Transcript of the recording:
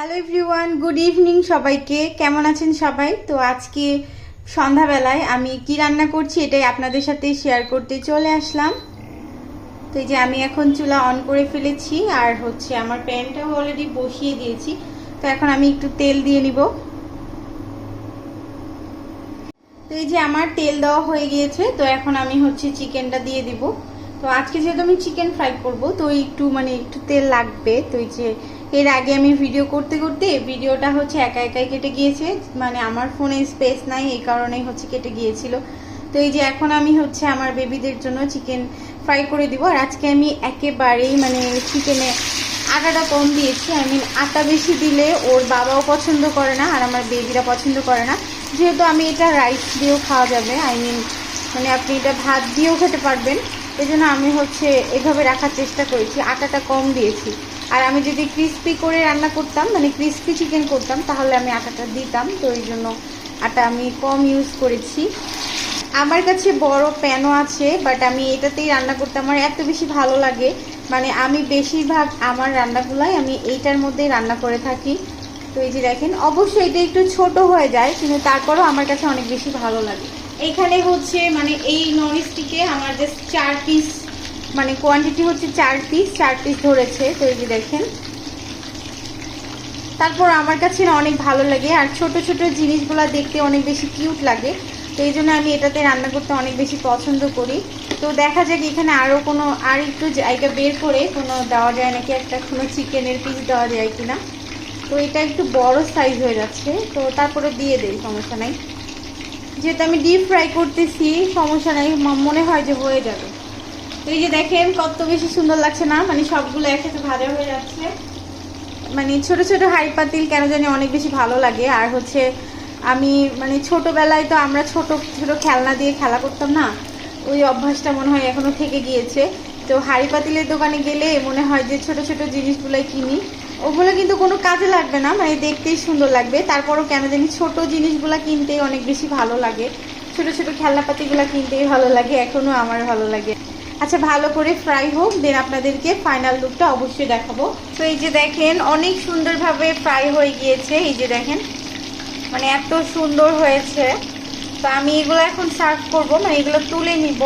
Hello everyone, good evening সবাইকে। কেমন আছেন সবাই? তো আজকে সন্ধ্যাবেলায় আমি কি রান্না করছি এটাই আপনাদের সাথে শেয়ার করতে চলে আসলাম। তো এই যে আমি এখন চুলা অন করে ফেলেছি, আর হচ্ছে আমার প্যানটাও অলরেডি বসিয়ে দিয়েছি। তো এখন আমি একটু তেল দিয়ে নিব। তো এই যে আমার তেল দেওয়া হয়ে গিয়েছে, তো এখন আমি হচ্ছে চিকেনটা দিয়ে দিব। তো আজকে যেহেতু আমি চিকেন ফ্রাই করব, তো একটু তেল লাগবে। তো এই যে এর আগে আমি ভিডিও করতে করতে ভিডিওটা হচ্ছে একা একাই কেটে গিয়েছে, মানে আমার ফোনে স্পেস নাই, এই কারণেই হচ্ছে কেটে গিয়েছিল। তো এই যে এখন আমি হচ্ছে আমার বেবিদের জন্য চিকেন ফ্রাই করে দিব। আর আজকে আমি একেবারেই চিকেনে আটাটা কম দিয়েছি। আটা বেশি দিলে ওর বাবাও পছন্দ করে না, আর আমার বেবিরা পছন্দ করে না। যেহেতু আমি এটা রাইস দিয়েও খাওয়া যাবে, আপনি এটা ভাত দিয়েও খেতে পারবেন, এই জন্য আমি হচ্ছে এভাবে রাখার চেষ্টা করেছি, আটাটা কম দিয়েছি। আর আমি যদি ক্রিস্পি করে রান্না করতাম, ক্রিস্পি চিকেন করতাম, তাহলে আমি আটাটা দিতাম। তো এই জন্য আটা আমি কম ইউজ করেছি। আমার কাছে বড় প্যানও আছে, বাট আমি এটাতেই রান্না করতে আমার এত বেশি ভালো লাগে। আমি বেশিরভাগ আমার রান্নাগুলাই আমি এইটার মধ্যেই রান্না করে থাকি। তো এই যে দেখেন, অবশ্যই এটা একটু ছোট হয়ে যায়, কিন্তু তারপরেও আমার কাছে অনেক বেশি ভালো লাগে। এইখানে হচ্ছে এই ননস্টিকে আমার জাস্ট 4 পিস, কোয়ান্টিটি হচ্ছে 4 পিস ধরেছে। তো এই যে দেখেন, তারপর আমার কাছে না অনেক ভালো লাগে, আর ছোট ছোট জিনিসগুলো দেখতে অনেক বেশি কিউট লাগে। তো এই জন্য আমি এটাতে রান্না করতে অনেক বেশি পছন্দ করি। তো দেখা যাক এখানে আর একটু জায়গা বের করে কোনো দেওয়া যায় নাকি, কোনো চিকেনের পিস দেওয়া যায় কিনা। তো এটা একটু বড় সাইজ হয়ে যাচ্ছে, তো তারপরে দিয়ে দেই, সমস্যা নাই। যেহেতু আমি ডিপ ফ্রাই করতেছি, সমস্যা নাই, মনে হয় যে হয়ে যাবে। তো এই যে দেখেন কত বেশি সুন্দর লাগছে না, সবগুলো একসাথে ভাজা হয়ে যাচ্ছে। ছোট ছোট হাঁড়ি পাতিল কেন জানি অনেক বেশি ভালো লাগে। আর হচ্ছে আমি ছোটবেলায় তো আমরা ছোট ছোট খেলনা দিয়ে খেলা করতাম না, ওই অভ্যাসটা মনে হয় এখনো থেকে গিয়েছে। তো হাঁড়ি পাতিলের দোকানে গেলে মনে হয় যে ছোট ছোট জিনিসগুলোই কিনি। ওগুলো কিন্তু কোনো কাজে লাগবে না, দেখতেই সুন্দর লাগবে, তারপরও কেন জানি ছোট জিনিসগুলো কিনতেই অনেক বেশি ভালো লাগে। ছোট ছোট খেলনাপাতিগুলো কিনতেই ভালো লাগে, এখনো আমার ভালো লাগে। আচ্ছা, ভালো করে ফ্রাই হোক, দেন আপনাদেরকে ফাইনাল লুকটা অবশ্যই দেখাবো। তো এই যে দেখেন অনেক সুন্দরভাবে ফ্রাই হয়ে গিয়েছে। এই যে দেখেন এত সুন্দর হয়েছে। তো আমি এগুলো এখন সার্ভ করবো, এগুলো তুলে নিব।